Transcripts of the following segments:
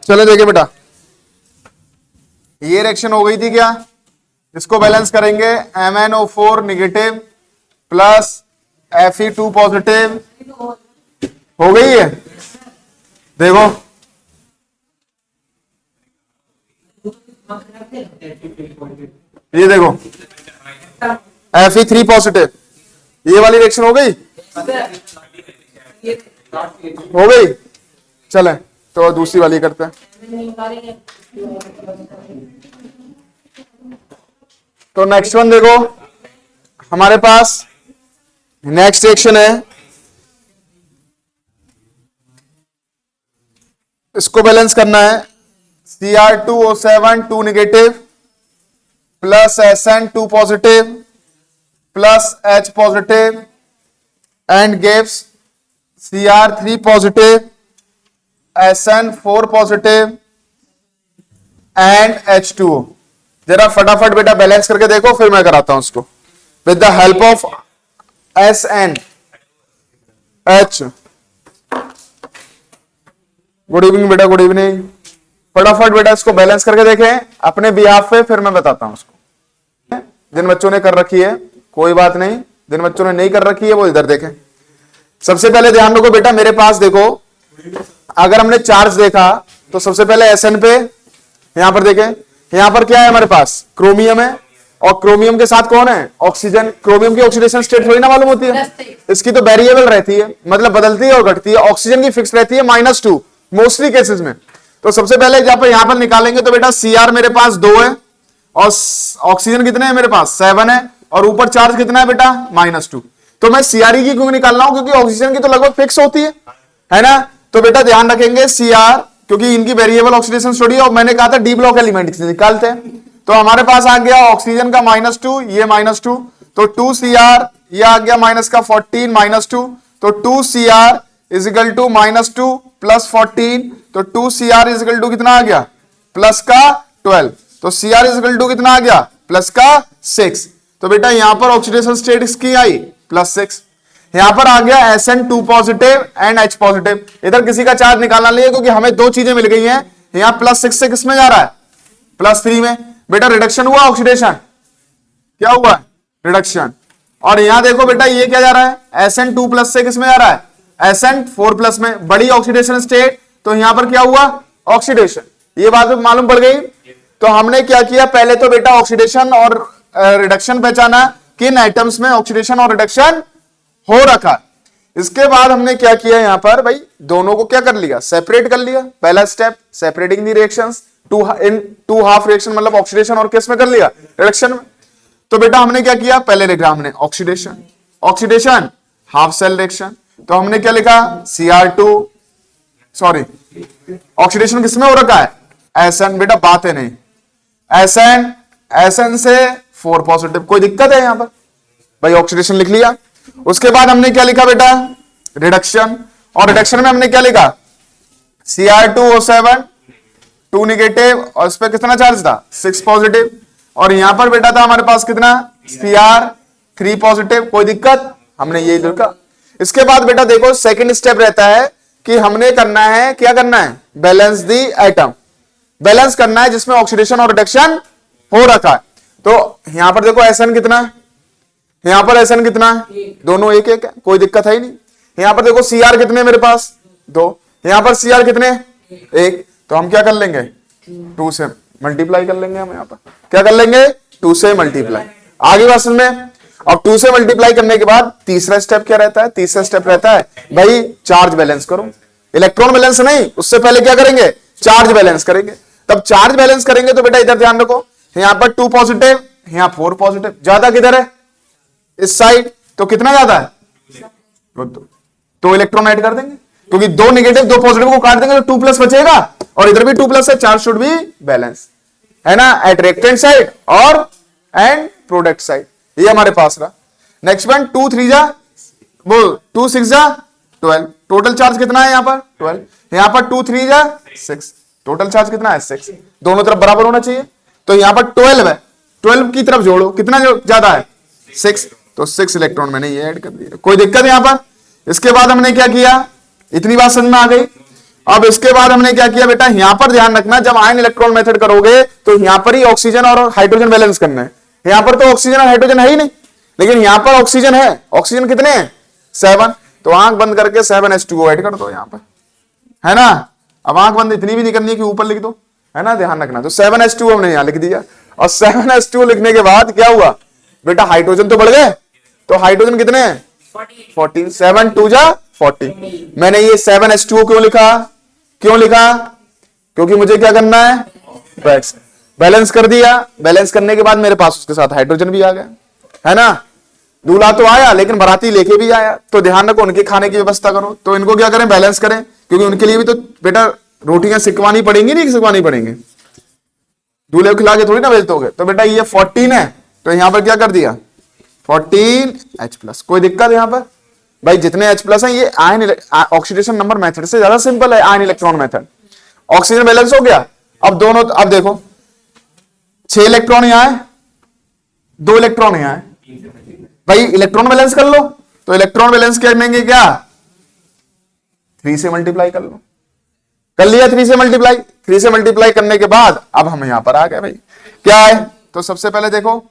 चलो देखिए बेटा, ये रिएक्शन हो गई थी क्या, इसको बैलेंस करेंगे MnO4 negative plus Fe2 positive, हो गई है। देखो ये देखो Fe3 पॉजिटिव, ये वाली रिएक्शन हो गई, हो गई। चले तो दूसरी वाली करते हैं। तो नेक्स्ट वन देखो, हमारे पास नेक्स्ट रिएक्शन है, इसको बैलेंस करना है। Cr2O7 2 negative plus Sn2 positive plus H positive and gives Cr3 positive Sn4 positive and H2O। जरा फटाफट बेटा बैलेंस करके देखो, फिर मैं कराता हूं उसको with the help of Sn H। Good evening बेटा, गुड इवनिंग। फटाफट बेटा इसको बैलेंस करके देखें अपने बिहाफ पे, फिर मैं बताता हूं उसको। जिन बच्चों ने कर रखी है कोई बात नहीं, जिन बच्चों ने नहीं कर रखी है वो इधर देखें। सबसे पहले ध्यान रखो बेटा, मेरे पास देखो, अगर हमने चार्ज देखा तो सबसे पहले Sn पे, यहां पर देखें, यहां पर क्या है हमारे पास, क्रोमियम है, और क्रोमियम के साथ कौन है, ऑक्सीजन। क्रोमियम की ऑक्सीडेशन स्टेट थोड़ी ना मालूम होती है, इसकी तो वेरिएबल रहती है, मतलब बदलती है और घटती है। ऑक्सीजन की फिक्स रहती है -2 मोस्टली केसेस में। तो सबसे पहले जब यहां पर निकालेंगे तो बेटा Cr मेरे पास 2 है और ऑक्सीजन कितने हैं मेरे पास 7 है, और ऊपर चार्ज कितना है बेटा -2। तो मैं Cr की क्यों निकाल रहा हूं, क्योंकि ऑक्सीजन की तो लगभग फिक्स होती है ना। तो बेटा ध्यान रखेंगे Cr, क्योंकि इनकी वेरिएबल ऑक्सीडेशन स्टडी है, और मैंने कहा था डी ब्लॉक एलिमेंट निकालते हैं। तो हमारे पास आ गया ऑक्सीजन का -2, ये -2, तो 2Cr, ये आ गया माइनस का 14 -2, तो 2Cr is equal to -2 plus 14, तो 2Cr इज इक्वल टू कितना आ गया, प्लस का 12, तो Cr इज इक्वल टू कितना आ गया, प्लस का 6। तो बेटा यहां पर ऑक्सीडेशन स्टेट इसकी आई +6, यहां पर आ गया Sn2 positive and H positive. इधर किसी का चार्ज निकालना नहीं है, क्योंकि हमें दो चीजें मिल गई हैं। यहां +6 से किस में जा रहा है, +3 में। बेटा रिडक्शन हुआ, ऑक्सीडेशन क्या हुआ, रिडक्शन। और यहां देखो बेटा ये क्या जा रहा है, Sn2 प्लस से किस में जा रहा है, Sn4 प्लस में, बड़ी ऑक्सीडेशन स्टेट। तो यहां पर क्या हुआ, ऑक्सीडेशन। ये बात मालूम पड़ गई। तो हमने क्या किया, पहले तो बेटा ऑक्सीडेशन और रिडक्शन पहचाना, किन आइटम्स में ऑक्सीडेशन और रिडक्शन हो रखा। इसके बाद हमने क्या किया, यहां पर भाई दोनों को क्या कर लिया, सेपरेट कर लिया। पहला step separating the reactions into half reaction, मतलब ऑक्सीडेशन और किस में कर लिया, रिडक्शन में। तो बेटा हमने क्या किया, पहले लिखा हमने oxidation, oxidation half cell reaction. तो हमने क्या लिखा, Cr2, सॉरी ऑक्सीडेशन किसमें हो रखा है, Sn। बेटा बात है नहीं, Sn से 4 पॉजिटिव, कोई दिक्कत है यहां पर, भाई ऑक्सीडेशन लिख लिया। उसके बाद हमने क्या लिखा बेटा, रिडक्शन, और रिडक्शन में हमने क्या लिखा, Cr2O7 2 निगेटिव, और इस पर कितना चार्ज था, 6 पॉजिटिव, और यहां पर बेटा था हमारे पास कितना, Cr3 पॉजिटिव, कोई दिक्कत, हमने यही लिखा। इसके बाद बेटा देखो सेकंड स्टेप रहता है कि हमने करना है, क्या करना है, बैलेंस दी एटम, बैलेंस करना है जिसमें ऑक्सीडेशन और रिडक्शन हो रखा है। तो यहां पर देखो Sn कितना है, यहां पर Sn कितना है, दोनों एक एक है, कोई दिक्कत है ही नहीं। यहां पर देखो Cr कितने मेरे पास 2, यहां पर Cr कितने 1, तो हम क्या कर लेंगे, 2 से मल्टीप्लाई कर लेंगे। हम यहां पर क्या कर लेंगे, 2 से मल्टीप्लाई। आगे बात में, अब 2 से मल्टीप्लाई करने के बाद तीसरा स्टेप क्या रहता है, तीसरा स्टेप रहता है भाई चार्ज बैलेंस करो, इलेक्ट्रॉन बैलेंस नहीं, उससे पहले क्या करेंगे, चार्ज बैलेंस करेंगे। तब चार्ज बैलेंस करेंगे तो बेटा इधर ध्यान रखो, यहां पर 2 पॉजिटिव, यहां 4 पॉजिटिव, ज्यादा किधर है, इस साइड, तो कितना ज्यादा है, तो इलेक्ट्रॉन ऐड कर देंगे, क्योंकि 2 निगेटिव 2 पॉजिटिव को काट देंगे तो 2 प्लस बचेगा, और इधर भी 2 प्लस है, चार्ज शुड बी बैलेंस, है ना, एट रिएक्टेंट साइड और एंड प्रोडक्ट साइड। ये हमारे पास रहा। नेक्स्ट वन 2 3 जा वो 2 6 जा 12, टोटल चार्ज कितना है यहां पर 12, यहां पर 2 3 जा 6, टोटल चार्ज कितना है 6, दोनों तरफ बराबर होना चाहिए। तो यहां पर 12 है, 12 की तरफ जोड़ो, कितना ज्यादा है 6, तो 6 इलेक्ट्रॉन मैंने ये ऐड कर दिया, कोई दिक्कत है यहां पर। इसके बाद हमने क्या किया, इतनी बात समझ में आ गई। अब इसके बाद हमने क्या किया बेटा, यहां पर ध्यान रखना, जब आयन इलेक्ट्रॉन मेथड करोगे तो यहां पर ही ऑक्सीजन और हाइड्रोजन बैलेंस करना है। यहां पर तो ऑक्सीजन और हाइड्रोजन है ही नहीं, लेकिन यहां पर ऑक्सीजन है। ऑक्सीजन कितने हैं? 7। तो आंख बंद करके 7H2O ऐड कर दो यहां पर, है ना। अब आंख बंद इतनी भी नहीं करनी है कि ऊपर लिख दो, है ना, ध्यान रखना। तो 7H2O हमने यहां लिख दिया, और 7H2O लिखने के बाद क्या हुआ बेटा, हाइड्रोजन तो बढ़ गए। तो हाइड्रोजन कितने हैं? 14। 7 2 जा 40। मैंने ये 7H2O क्यों लिखा? क्यों लिखा? क्योंकि मुझे क्या करना है, बैलेंस कर दिया। बैलेंस करने के बाद मेरे पास उसके साथ हाइड्रोजन भी आ गया, है ना। दूल्हा तो आया लेकिन बाराती लेके भी आया, तो ध्यान रखो उनके खाने की व्यवस्था करो। तो इनको क्या करें, बैलेंस करें, क्योंकि उनके लिए भी तो बेटा रोटियां सिकवानी पड़ेंगी, नहीं सिकवानी पड़ेंगी, दूल्हे को खिला के थोड़ी ना भेज दोगे। तो बेटा ये 14 है, तो यहां पर क्या कर दिया 14H+। कोई दिक्कत यहां पर? भाई जितने H+ हैं ये आयन ऑक्सीडेशन नंबर मेथड से ज्यादा सिंपल है, ion electron method. Oxygen balance हो गया। अब दोनों, अब देखो 6 इलेक्ट्रॉन यहां है, 2 इलेक्ट्रॉन यहां है। भाई इलेक्ट्रॉन बैलेंस कर लो, तो इलेक्ट्रॉन बैलेंस करेंगे क्या, 3 से मल्टीप्लाई कर लो। कर लिया 3 से मल्टीप्लाई। 3 से मल्टीप्लाई करने के बाद अब हम यहां पर आ गए। भाई क्या है, तो सबसे पहले देखो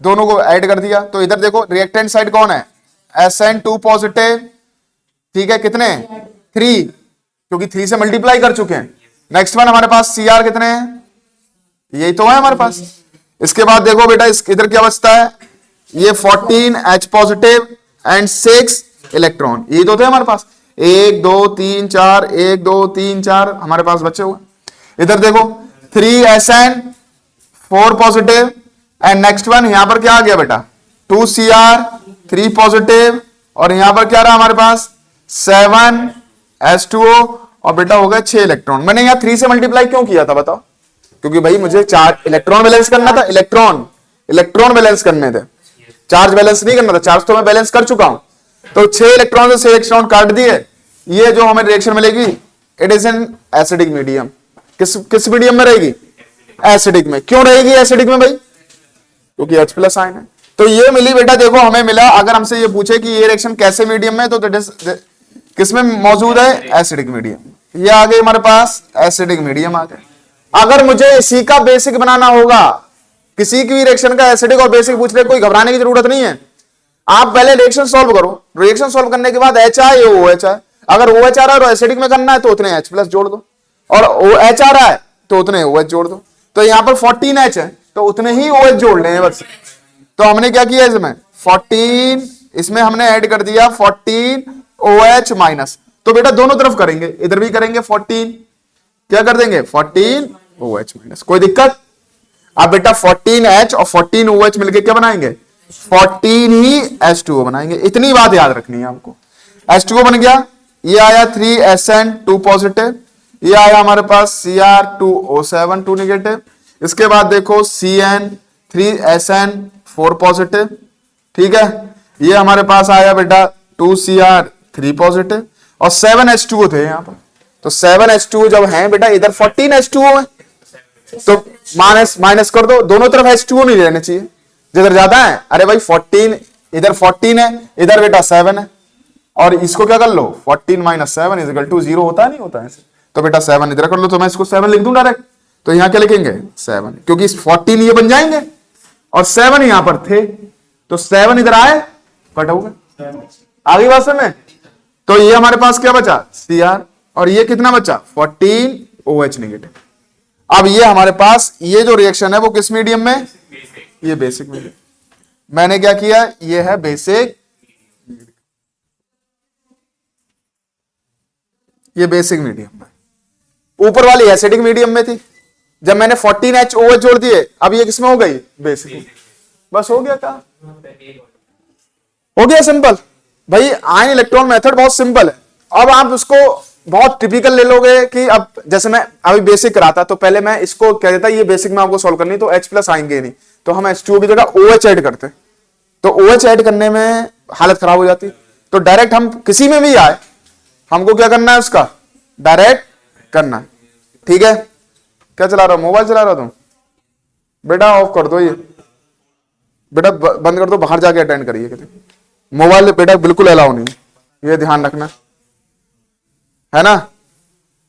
दोनों को ऐड कर दिया। तो इधर देखो रिएक्टेंट साइड कौन है, SN2 पॉजिटिव, ठीक है, कितने 3, क्योंकि 3 से मल्टीप्लाई कर चुके हैं। नेक्स्ट वन हमारे पास Cr कितने हैं, यही तो है हमारे पास। इसके बाद देखो बेटा इधर क्या बचता है, ये 14H पॉजिटिव एंड 6 इलेक्ट्रॉन, ये तो थे हमारे पास। 1 2 3 4, 1 2 3 4 हमारे पास बचे हुए। इधर देखो 3SN4 positive and next one यहां पर क्या आ गया बेटा 2Cr 3 पॉजिटिव, और यहां पर क्या रहा हमारे पास 7H2O, और बेटा हो गया 6 इलेक्ट्रॉन। मैंने यहां 3 से मल्टीप्लाई क्यों किया था बताओ, क्योंकि भाई मुझे चार्ज इलेक्ट्रॉन बैलेंस करना था, इलेक्ट्रॉन बैलेंस करने थे, चार्ज बैलेंस नहीं करना था। चार्ज तो मैं बैलेंस कर चुका हूं। तो 6 इलेक्ट्रॉन से 6 इलेक्ट्रॉन काट दिए। ये जो हमें रिएक्शन मिलेगी it is an acidic medium. किस मीडियम में रहेगी, एसिडिक में। क्यों रहेगी एसिडिक में भाई, क्योंकि H+ आयन है। तो ये मिली बेटा, देखो हमें मिला। अगर हमसे ये पूछे कि ये रिएक्शन कैसे मीडियम में, तो किसमें मौजूद है, एसिडिक मीडियम। ये आ गई हमारे पास एसिडिक मीडियम आ गए। अगर मुझे इसी का बेसिक बनाना होगा, किसी की भी रिएक्शन का एसिडिक और बेसिक पूछ रहे, कोई घबराने की जरूरत नहीं है। आप पहले रिएक्शन सॉल्व करो, रिएक्शन सॉल्व करने के बाद H आए OH आए। अगर OH आ रहा है और एसिडिक में करना है तो उतने H+ जोड़ दो, और OH आ रहा है तो उतने OH जोड़ दो। तो यहां पर 14H है तो उतने ही OH जोड़ लें बस। तो हमने क्या किया इसमें 14, इसमें हमने ऐड कर दिया 14OH-। तो बेटा दोनों तरफ करेंगे, इधर भी करेंगे 14, क्या कर देंगे 14OH-। कोई दिक्कत? अब बेटा 14H और 14OH मिलके क्या बनाएंगे 14 ही H2O बनाएंगे। इतनी बात याद रखनी है आपको। H2O बन गया, ये आया 3SN2 पॉजिटिव, ये आया हमारे पास Cr2O7 2 नेगेटिव। इसके बाद देखो CN3SN4 पॉजिटिव, ठीक है। ये हमारे पास आया बेटा 2Cr3 पॉजिटिव, और 7H2O थे यहां पर। तो 7H2O जब है बेटा, इधर 14H2O है, तो माइनस कर दो। दोनों तरफ H2O नहीं रहने चाहिए, जिधर ज्यादा है। अरे भाई 14, इधर 14 है, इधर बेटा 7 है, और इसको क्या कर लो 14 - 7 = 0 होता है, नहीं होता है ऐसे। तो बेटा 7 इधर कर लो, तो मैं इसको 7 लिख दूं डायरेक्ट। तो यहां क्या लिखेंगे 7, क्योंकि 14 ये बन जाएंगे और 7 यहां पर थे, तो 7 इधर आए, कट हो गए। आगे बात समझ में। तो ये हमारे पास क्या बचा Cr, और ये कितना बचा 14OH नेगेटिव। अब ये हमारे पास ये जो रिएक्शन है वो किस मीडियम में, ये बेसिक मीडियम। मैंने क्या किया, ये है बेसिक, ये बेसिक मीडियम। ऊपर वाली एसिडिक मीडियम में थी, जब मैंने 14HOH जोड़ दिए, अब ये किसमें हो गई बेसिक। बस हो गया, क्या हो गया, सिंपल भाई। आयन इलेक्ट्रॉन मेथड बहुत सिंपल है। अब आप उसको बहुत टिपिकल ले लोगे कि अब जैसे मैं अभी बेसिक कराता, तो पहले मैं इसको कह देता ये बेसिक में आपको सॉल्व करनी, तो H+ आएंगे नहीं, तो हम H2O की जगह OH ऐड करते। तो OH ऐड करने में हालत खराब हो जाती। तो डायरेक्ट हम किसी में भी आए, हमको क्या करना है, उसका डायरेक्ट करना है, ठीक है। क्या चला रहा हो, मोबाइल चला रहा हो तुम? बेटा ऑफ कर दो, ये बेटा बंद कर दो, बाहर जाके अटेंड करिए। मोबाइल बेटा बिल्कुल अलाउ नहीं, ये ध्यान रखना, है ना।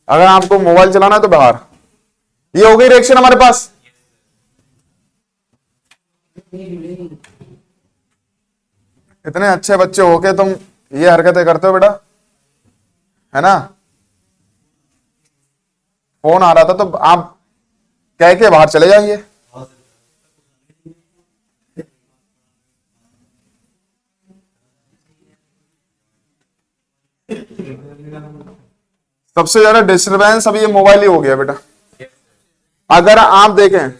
अगर आपको मोबाइल चलाना है तो बाहर। ये हो गई रिएक्शन हमारे पास। इतने अच्छे बच्चे हो के तुम ये हरकतें करते हो बेटा, है ना। फोन आ रहा था तो आप कह के बाहर चले जाइए। सबसे ज्यादा डिस्टरबेंस अभी ये मोबाइल ही हो गया बेटा। अगर आप देखें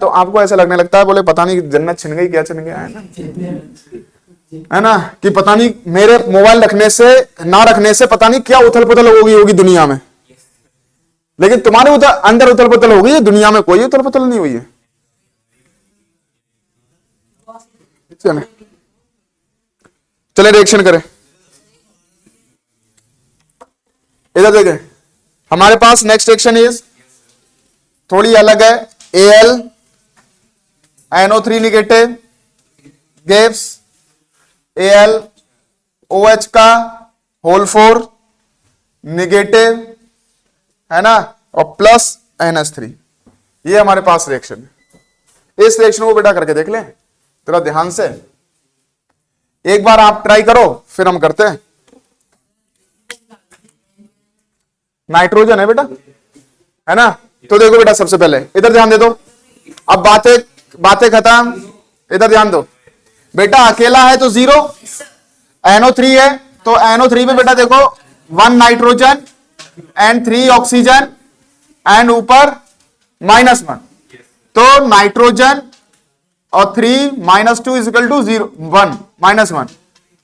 तो आपको ऐसा लगने लगता है बोले पता नहीं जन्नत छिन गई, क्या छिन गया, है ना कि पता नहीं मेरे मोबाइल रखने से ना रखने से पता नहीं क्या उथल पुथल होगी दुनिया में। लेकिन तुम्हारे अंदर उथल पुथल होगी, दुनिया में कोई उथल पुथल नहीं हुई है। चले रिएक्शन करें। इधर देखें हमारे पास नेक्स्ट रिएक्शन इज थोड़ी अलग है। Al NO3 negative gives AlOH का होल 4 निगेटिव, है ना, और प्लस NH3। ये हमारे पास रिएक्शन है। इस रिएक्शन को बेटा करके देख लें थोड़ा ध्यान से। एक बार आप ट्राई करो फिर हम करते हैं। नाइट्रोजन है बेटा, है ना। तो देखो बेटा सबसे पहले इधर ध्यान दे दो। अब बातें खत्म, इधर ध्यान दो बेटा। अकेला है तो 0, NO3 है तो NO3 में बेटा देखो 1 नाइट्रोजन एंड 3 ऑक्सीजन एंड ऊपर -1। तो नाइट्रोजन और 3 -2 इजिकल टू 0 1 -1।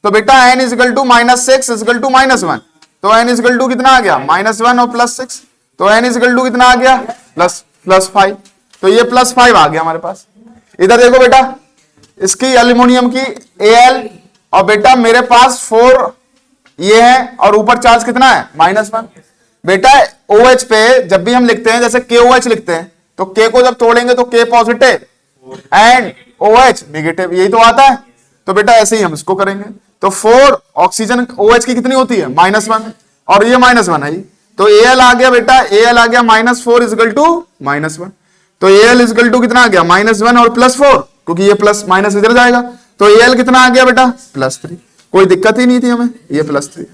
तो बेटा n equal to -6 equal to -1। तो n इजिकल टू कितना आ गया -1 और +6। तो n इजिकल टू कितना आ गया +5। तो ये +5 आ गया हमारे पास। इधर देखो बेटा इसकी एल्यूमिनियम की Al और बेटा मेरे पास 4 ये है और ऊपर चार्ज कितना है -1। बेटा OH पे जब भी हम लिखते हैं जैसे KOH लिखते हैं तो K को जब तोड़ेंगे तो K positive and OH negative, यही तो आता है। तो बेटा ऐसे ही हम इसको करेंगे। तो 4 ऑक्सीजन OH की कितनी होती है -1 और ये -1 है। तो Al आ गया बेटा, Al आ गया -4 इजिकल टू -1। तो Al इजिकल टू कितना आ गया -1 और +4, क्योंकि ये प्लस माइनस इधर जाएगा। तो Al कितना आ गया बेटा +3। कोई दिक्कत ही नहीं थी हमें, ये +3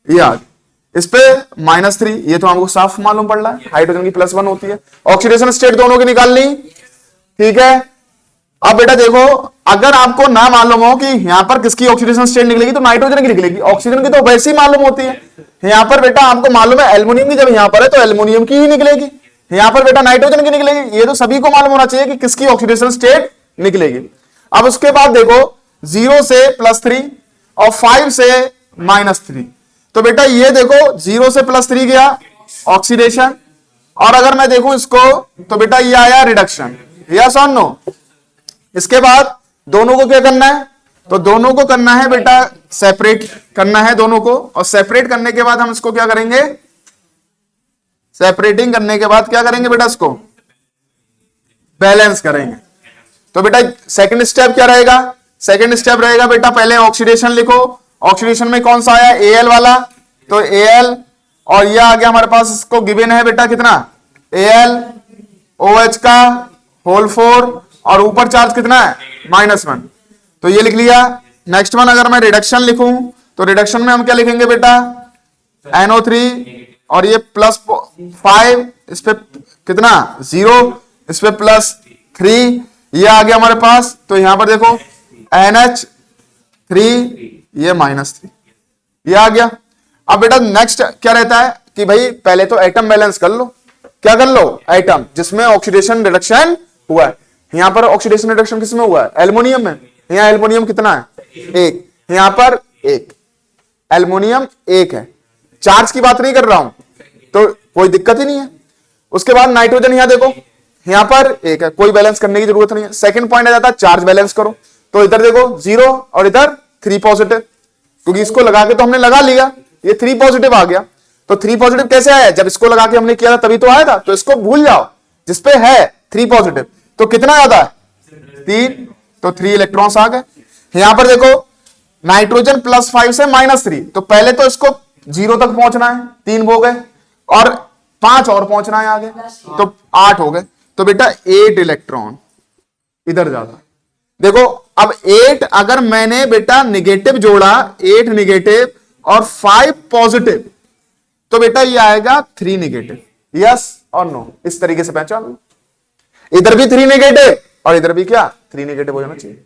ये आ गया। इस पे -3 ये तो हमको साफ मालूम पड़ रहा है, हाइड्रोजन की +1 होती है। ऑक्सीडेशन स्टेट दोनों की निकाल ली, ठीक है। अब बेटा देखो अगर आपको ना मालूम हो कि यहां पर किसकी ऑक्सीडेशन स्टेट निकलेगी तो नाइट्रोजन की निकलेगी, ऑक्सीजन की तो वैसे ही मालूम होती है। यहां पर बेटा आपको मालूम है एल्युमिनियम की जब यहां पर है तो एल्युमिनियम की ही निकलेगी, यहां पर बेटा नाइट्रोजन की निकलेगी। ये तो सभी को मालूम होना चाहिए कि किसकी ऑक्सीडेशन स्टेट निकलेगी। अब उसके बाद देखो 0 से +3 और 5 से -3। तो बेटा ये देखो 0 से +3 गया ऑक्सीडेशन, और अगर मैं देखूं इसको तो बेटा ये आया रिडक्शन, यस और नो। इसके बाद दोनों को क्या करना है, तो दोनों को करना है बेटा सेपरेट करना है दोनों को, और सेपरेट करने के बाद हम इसको क्या करेंगे, सेपरेटिंग करने के बाद क्या करेंगे बेटा इसको बैलेंस करेंगे। तो बेटा सेकंड स्टेप क्या रहेगा, सेकंड स्टेप रहेगा बेटा पहले ऑक्सीडेशन लिखो। ऑक्सीडेशन में कौन सा आया Al वाला, तो Al और यह आ गया हमारे पास, इसको गिवन है बेटा कितना AlOH का होल 4 और ऊपर चार्ज कितना है -1। तो ये लिख लिया। नेक्स्ट वन अगर मैं रिडक्शन लिखूं तो रिडक्शन में हम क्या लिखेंगे बेटा NO3 और ये +5, इस पे कितना 0, इस पे +3, ये आ गया हमारे पास। तो यहां पर देखो NH3 ये -3 ये आ गया। अब बेटा नेक्स्ट क्या रहता है कि भाई पहले तो एटम बैलेंस कर लो। क्या कर लो, एटम जिसमें ऑक्सीडेशन रिडक्शन हुआ है। यहां पर ऑक्सीडेशन रिडक्शन किसमें हुआ है, एल्युमिनियम में। यहां एल्युमिनियम कितना है 1, यहां पर 1, एल्युमिनियम 1 है। चार्ज की बात नहीं कर रहा हूं तो कोई दिक्कत ही नहीं है। उसके बाद नाइट्रोजन यहां देखो, यहां पर 1 है, कोई बैलेंस करने की जरूरत नहीं है। सेकंड पॉइंट आ जाता है चार्ज बैलेंस करो। तो इधर देखो 0 और इधर 3 पॉजिटिव, क्योंकि इसको लगा के तो हमने लगा लिया, ये 3 पॉजिटिव आ गया। तो 3 पॉजिटिव कैसे आया, जब इसको लगा के हमने किया था तभी तो आया था। तो इसको भूल जाओ, जिसपे है 3 पॉजिटिव तो कितना ज्यादा है 3, तो 3 इलेक्ट्रॉन्स आ गए। यहां पर देखो नाइट्रोजन +5 से -3, तो पहले तो इसको 0 तक पहुंचना है, 3 हो गए, और 5 और पहुंचना है आगे, तो 8 हो गए। तो बेटा 8 इलेक्ट्रॉन इधर जाता। देखो अब 8 अगर मैंने बेटा निगेटिव जोड़ा, 8 निगेटिव और 5 पॉजिटिव, तो बेटा ये आएगा 3 निगेटिव। यस और नो, इस तरीके से पहचान लो। इधर भी 3 निगेटिव और इधर भी क्या 3 निगेटिव हो जाना चाहिए।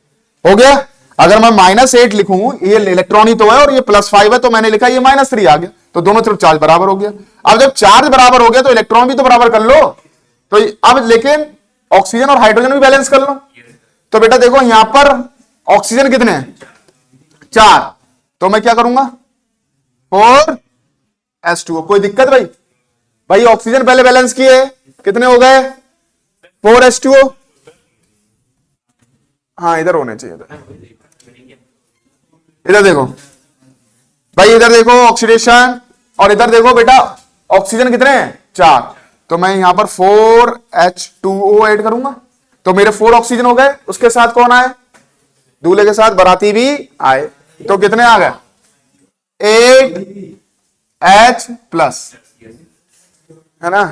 हो गया। अगर मैं -8 लिखूं, ये इलेक्ट्रॉन ही तो है और ये +5 है, तो मैंने लिखा ये -3 आ गया, तो दोनों तरफ चार्ज बराबर हो गया। अब जब चार्ज बराबर हो गया तो इलेक्ट्रॉन भी तो बराबर कर लो। तो अब लेकिन ऑक्सीजन और हाइड्रोजन भी बैलेंस कर लो। तो बेटा देखो यहां पर ऑक्सीजन कितने हैं, 4, तो मैं क्या करूंगा 4H2O। कोई दिक्कत भाई? भाई ऑक्सीजन पहले बैलेंस किए, कितने हो गए 4H2O। हाँ इधर होने चाहिए, इधर देखो भाई, इधर देखो ऑक्सीडेशन, और इधर देखो बेटा ऑक्सीजन कितने हैं 4, तो मैं यहां पर 4H2O ऐड करूंगा, तो मेरे 4 ऑक्सीजन हो गए। उसके साथ कौन आए, दूल्हे के साथ बाराती भी आए, तो कितने आ गए 8H+, है ना।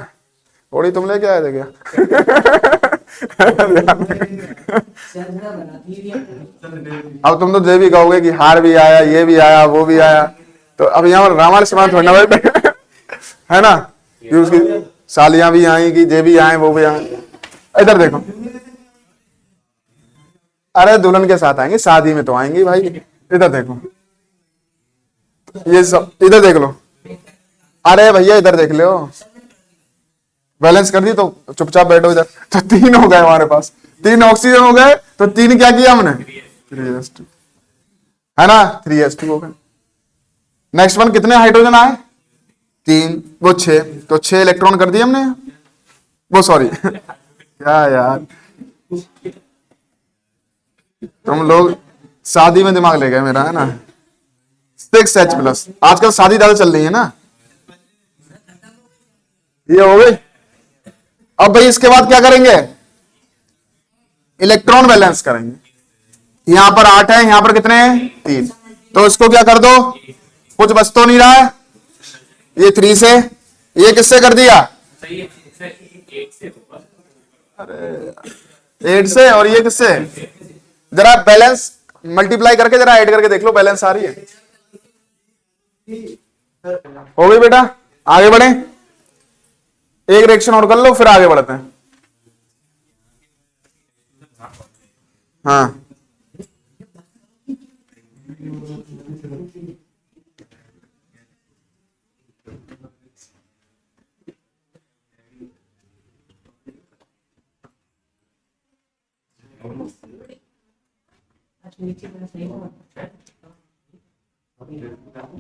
थोड़ी तुम लेके आए थे क्या? अब तुम तो ये भी कहोगे कि हार भी आया, ये भी आया, वो भी आया, तो अब यहाँ पर रामायण समाज थोड़ा बैठे है ना, कि उसकी सालियां भी आई, कि ये भी आए, वो भी आए। इधर देखो, अरे दुल्हन के साथ आएंगे, शादी में तो आएंगी भाई। इधर देखो, ये सब इधर देख लो। अरे भैया इधर देख लो, बैलेंस कर दी तो चुपचाप बैठो इधर। तो 3 हो गए हमारे पास, 3 ऑक्सीजन हो गए, तो 3 क्या किया हमने 3H2, है ना, 3H2 हो गए। नेक्स्ट वन, कितने हाइड्रोजन आए 3, वो 6, तो 6 इलेक्ट्रॉन कर दिए हमने, वो सॉरी क्या यार, तुम लोग शादी में दिमाग ले गए मेरा, है ना। 6H+, आजकल शादी ज्यादा चल रही है ना, ये हो गई। अब भाई इसके बाद क्या करेंगे, इलेक्ट्रॉन बैलेंस करेंगे। यहां पर 8 है, यहां पर कितने हैं 3, तो इसको क्या कर दो, कुछ बच तो नहीं रहा है, ये 3 से, ये किससे कर दिया 8 से, और ये किससे, जरा बैलेंस मल्टीप्लाई करके जरा ऐड करके देख लो, बैलेंस आ रही है। हो गई बेटा, आगे बढ़े, एक रिएक्शन और कर लो फिर आगे बढ़ते हैं। हाँ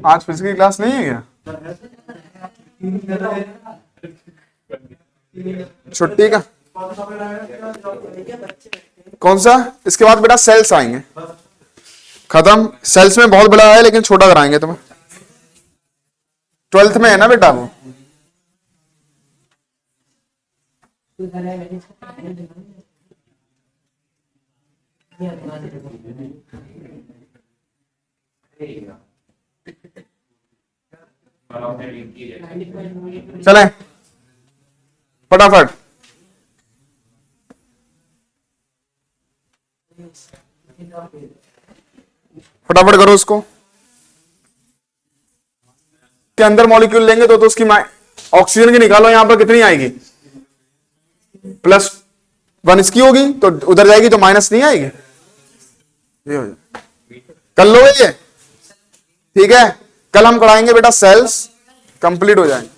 आज फिजिक्स की क्लास नहीं है क्या, छुट्टी का कौन सा, इसके बाद बेटा सेल्स आएंगे, खत्म। सेल्स में बहुत बड़ा है लेकिन छोटा कराएंगे तुम्हें, 12th में है ना बेटा वो। चले फटाफट, फटाफट करो इसको। के अंदर मॉलिक्यूल लेंगे तो उसकी ऑक्सीजन की निकालो, यहां पर कितनी आएगी +1 इसकी होगी, तो उधर जाएगी तो माइनस नहीं आएगी, ये हो जाए। कर लो ये, ठीक है। कल हम कराएंगे बेटा सेल्स, कंप्लीट हो जाएंगे।